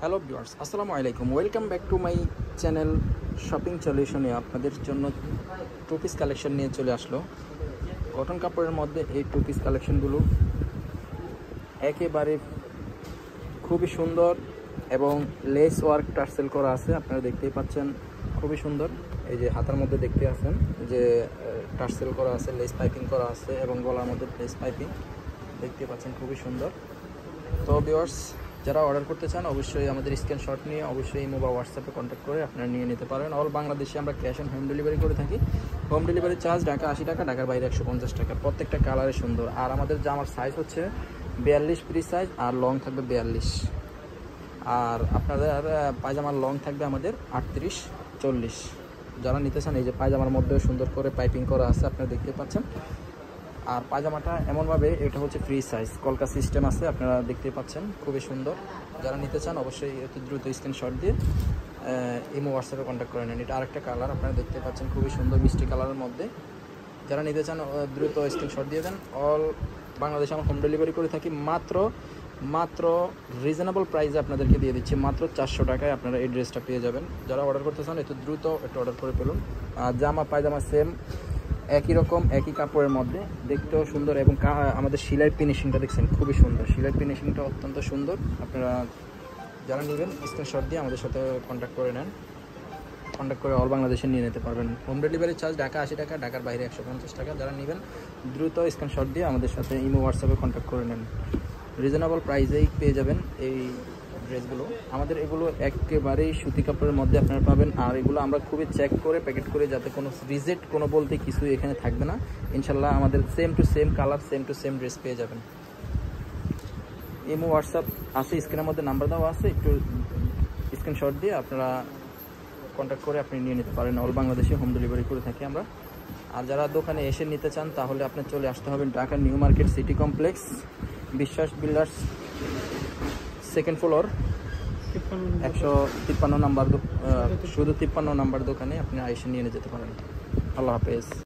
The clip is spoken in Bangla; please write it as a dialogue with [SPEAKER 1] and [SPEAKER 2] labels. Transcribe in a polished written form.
[SPEAKER 1] হ্যালো ভিউয়ার্স, আসসালামু আলাইকুম। Welcome back to my channel shopping সলিউশনে। আপনাদের জন্য টু পিস কালেকশন নিয়ে চলে আসলো। কটন কাপড়ের মধ্যে এই টু পিস কালেকশনগুলো একেবারে খুবই সুন্দর এবং লেস ওয়ার্ক টার্সেল করা আছে। আপনারা দেখতেই পাচ্ছেন, খুবই সুন্দর। এই যে হাতার মধ্যে দেখতে আছেন যে টার্সেল করা আছে, লেস পাইপিং করা আছে এবং গলার মধ্যে লেস পাইপিং দেখতে পাচ্ছেন, খুবই সুন্দর। তো ভিউয়ার্স, যারা অর্ডার করতে চান অবশ্যই আমাদের স্ক্রিনশট নিয়ে অবশ্যই ইমো বা হোয়াটসঅ্যাপে কন্ট্যাক্ট করে আপনারা নিয়ে নিতে পারেন। অল বাংলাদেশে আমরা ক্যাশ অন হোম ডেলিভারি করে থাকি। হোম ডেলিভারি চার্জ ঢাকা 80 টাকা, ঢাকার বাইরে 150 টাকা। প্রত্যেকটা কালারে সুন্দর। আর আমাদের জামার সাইজ হচ্ছে 42 ফ্রি সাইজ, আর লং থাকবে 42। আর আপনাদের পায়জামার লং থাকবে আমাদের 38, 40। যারা নিতে চান, এই যে পায়জামার মধ্যেও সুন্দর করে পাইপিং করা আছে, আপনারা দেখতে পাচ্ছেন। আর পায়জামাটা এমনভাবে, এটা হচ্ছে ফ্রি সাইজ, কলকা সিস্টেম আছে, আপনারা দেখতে পাচ্ছেন, খুবই সুন্দর। যারা নিতে চান অবশ্যই অতি দ্রুত স্ক্রিনশট দিয়ে ইমো হোয়াটসঅ্যাপে কন্ট্যাক্ট করে নেন। এটা আরেকটা কালার আপনারা দেখতে পাচ্ছেন, খুবই সুন্দর মিষ্টি কালারের মধ্যে। যারা নিতে চান দ্রুত স্ক্রিনশট দিয়ে দেন। অল বাংলাদেশে আমরা হোম ডেলিভারি করে থাকি। মাত্র রিজনেবল প্রাইসে আপনাদেরকে দিয়ে দিচ্ছি। মাত্র 400 টাকায় আপনারা এই ড্রেসটা পেয়ে যাবেন। যারা অর্ডার করতে চান একটু দ্রুত একটু অর্ডার করে ফেলুন। আর জামা পায়জামা সেম একই রকম, একই কাপড়ের মধ্যে, দেখতেও সুন্দর এবং আমাদের সেলাই ফিনিশিংটা দেখছেন, খুবই সুন্দর। সেলাই ফিনিশিংটা অত্যন্ত সুন্দর। আপনারা যারা নেবেন স্ক্রিনশট দিয়ে আমাদের সাথে কন্ট্যাক্ট করে নেন। কন্ট্যাক্ট করে অল বাংলাদেশে নিয়ে নিতে পারবেন। হোম ডেলিভারি চার্জ ঢাকা 80 টাকা, ঢাকার বাইরে 150 টাকা। যারা নেবেন দ্রুত স্ক্রিনশট দিয়ে আমাদের সাথে ইমো হোয়াটসঅ্যাপে কন্ট্যাক্ট করে নেন। রিজনেবল প্রাইসেই পেয়ে যাবেন এই ড্রেসগুলো। আমাদের এগুলো একেবারেই সুতি কাপড়ের মধ্যে আপনারা পাবেন। আর এগুলো আমরা খুবই চেক করে প্যাকেট করে, যাতে কোনো রিজেক্ট কোনো বলতে কিছু এখানে থাকবে না। ইনশাল্লাহ আমাদের same to same colour, same to same dress পেয়ে যাবেন। ইমো হোয়াটসঅ্যাপ আছে, স্ক্রিনের মধ্যে নাম্বার দেওয়া আছে, একটু স্ক্রিনশট দিয়ে আপনারা কন্ট্যাক্ট করে আপনি নিয়ে নিতে পারেন। অল বাংলাদেশে হোম ডেলিভারি করে থাকি আমরা। আর যারা দোকানে এসে নিতে চান তাহলে আপনি চলে আসতে হবে Dhaka new market city complex, বিশ্বাস বিল্ডার্স, সেকেন্ড ফ্লোর, 153 নাম্বার, শুধু 53 নাম্বার দোকানে আপনি এসে নিয়ে যেতে পারেন। আল্লাহ হাফেজ।